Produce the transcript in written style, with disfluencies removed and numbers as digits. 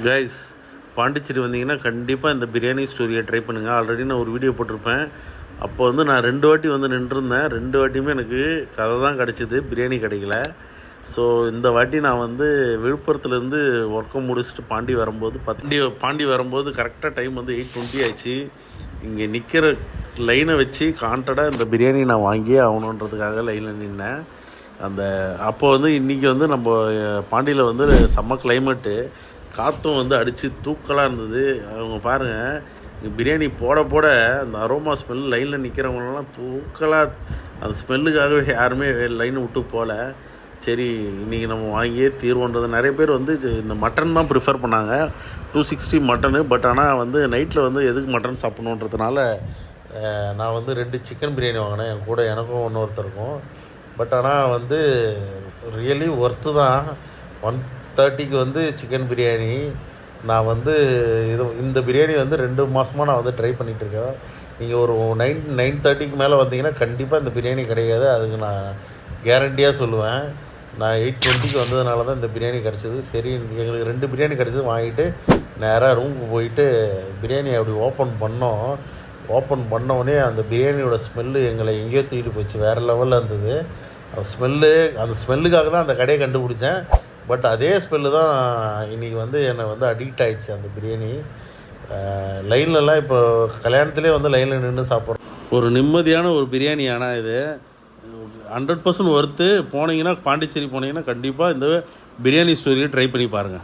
Guys, Pondicherry வந்தீங்கன்னா கண்டிப்பாக இந்த பிரியாணி ஸ்டோரியை ட்ரை பண்ணுங்கள். ஆல்ரெடி நான் ஒரு வீடியோ போட்டிருப்பேன். அப்போ வந்து நான் 2 வாட்டி வந்து நின்றுருந்தேன். 2 வாட்டியுமே எனக்கு கதை தான் கிடச்சிது, பிரியாணி கிடைக்கல. ஸோ இந்த வாட்டி நான் வந்து விழுப்புரத்துலேருந்து ஒர்க்கை முடிச்சுட்டு பாண்டி வரும்போது கரெக்டாக டைம் வந்து 8:20 ஆயிடுச்சு. இங்கே நிற்கிற லைனை வச்சு கான்டடாக இந்த பிரியாணி நான் வாங்கியே ஆகணுன்றதுக்காக லைனில் நின்னேன். அப்போ வந்து இன்றைக்கி வந்து நம்ம பாண்டியில் வந்து செம்ம கிளைமேட்டு, காற்றும் வந்து அடித்து தூக்கலாக இருந்தது. அவங்க பாருங்கள், பிரியாணி போட அந்த அரோமா ஸ்மெல் லைனில் நிற்கிறவங்களெலாம் தூக்கலாக, அந்த ஸ்மெல்லுக்காகவே யாருமே லைனை விட்டு போகல. சரி, இன்றைக்கி நம்ம வாங்கியே தீர்வோன்றது. நிறைய பேர் வந்து இந்த மட்டன் தான் ப்ரிஃபர் பண்ணாங்க, 260 மட்டனு. பட் ஆனால் வந்து நைட்டில் வந்து எதுக்கு மட்டன் சாப்பிட்ணுன்றதுனால நான் வந்து 2 சிக்கன் பிரியாணி வாங்கினேன். என் கூட எனக்கும் இன்னொருத்தருக்கும். பட் ஆனால் வந்து ரியலி ஒர்த்து தான். 130க்கு வந்து சிக்கன் பிரியாணி. நான் வந்து இந்த பிரியாணி வந்து 2 மாதமாக நான் வந்து ட்ரை பண்ணிகிட்ருக்கேன். நீங்கள் ஒரு 9:30க்கு மேலே வந்தீங்கன்னா கண்டிப்பாக இந்த பிரியாணி கிடையாது, அதுக்கு நான் கேரண்டியாக சொல்லுவேன். நான் 8:20க்கு வந்ததுனால தான் இந்த பிரியாணி கிடச்சிது. சரி, எங்களுக்கு 2 பிரியாணி கிடச்சிது. வாங்கிட்டு நேராக ரூமுக்கு போயிட்டு பிரியாணி அப்படி ஓப்பன் பண்ணோடனே அந்த பிரியாணியோட ஸ்மெல்லு எங்களை எங்கேயோ தூக்கிட்டு போச்சு. வேறு லெவலில் இருந்தது அந்த ஸ்மெல்லுக்காக தான் அந்த கடையை கண்டுபிடிச்சேன். பட் அதே ஸ்மெல்லு தான் இன்றைக்கி வந்து என்னை வந்து அடிக்ட் ஆகிடுச்சு அந்த பிரியாணி. லைன்லலாம் இப்போ கல்யாணத்துலேயே வந்து லைனில் நின்று சாப்பிட்றோம். ஒரு நிம்மதியான ஒரு பிரியாணி. ஆனால் இது 100% ஒர்த்து. பாண்டிச்சேரி போனீங்கன்னா கண்டிப்பாக இந்த பிரியாணி ஸ்டோரியை ட்ரை பண்ணி பாருங்கள்.